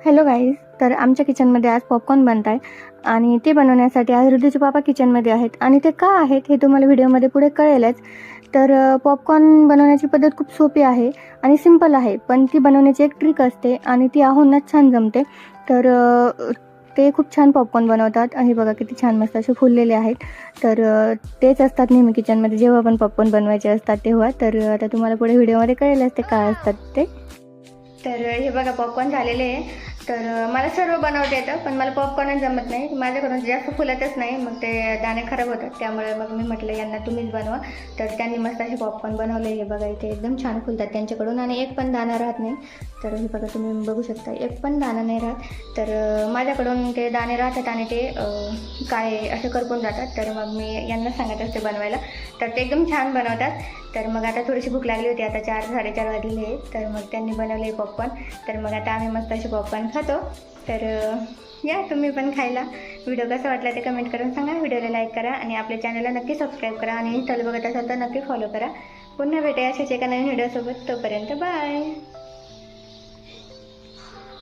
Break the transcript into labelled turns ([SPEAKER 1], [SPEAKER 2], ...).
[SPEAKER 1] Hello guys, तर आमच्या किचनमध्ये आज पॉपकॉर्न बनत आहे आणि ते बनवण्यासाठी आज हृदूचे पापा किचनमध्ये आहेत आणि ते का आहेत हे तुम्हाला व्हिडिओमध्ये पुढे कळेलच. तर पॉपकॉर्न बनवण्याची पद्धत खूप सोपी आहे आणि सिंपल आहे, पण ती बनवण्याची एक ट्रिक असते आणि ती आहोंनाच छान जमते. तर ते खूप छान पॉपकॉर्न बनवतात आणि बघा किती छान मस्त असे फुललेले आहेत. तर तेच असतात नेहमी किचनमध्ये जेव्हा पण पॉपकॉर्न बनवायचे असतात तेव्हा. तर आता तुम्हाला पुढे व्हिडिओमध्ये कळेलच ते काय असतात ते. तर हे बघा पॉपकॉर्न झालेले आहे. तर मला सर्व बनवता येतं, पण मला पॉपकॉर्नच जमत नाही. माझ्याकडून जास्त फुलतच नाही, मग ते दाणे खराब होतात. त्यामुळे मग मी म्हटलं यांना तुम्हीच बनवा. तर त्यांनी मस्त असे पॉपकॉर्न बनवले. हे बघा इथे एकदम छान फुलतात त्यांच्याकडून आणि एक पण दाणा राहत नाही. तर हे बघा तुम्ही बघू शकता, एक पण दाणा नाही राहत. तर माझ्याकडून ते दाणे राहतात आणि ते काय असे करपून जातात. तर मग मी यांना सांगत असते बनवायला, तर ते एकदम छान बनवतात. तर मग आता थोडीशी भूक लागली होती, आता 4-4:30 वाजलेले आहेत. तर मग त्यांनी बनवले पॉपकॉर्न. तर मग आता आम्ही मस्त असे पॉपकॉर्न खातो. तर या तुम्ही पण खायला. व्हिडिओ कसा वाटला ते कमेंट करून सांगा. व्हिडिओला लाईक करा आणि आपल्या चॅनलला नक्की सबस्क्राईब करा आणि इन्स्टाला बघत असाल तर नक्की फॉलो करा. पुन्हा भेटूया अशाच एका नवीन व्हिडिओसोबत. तोपर्यंत बाय.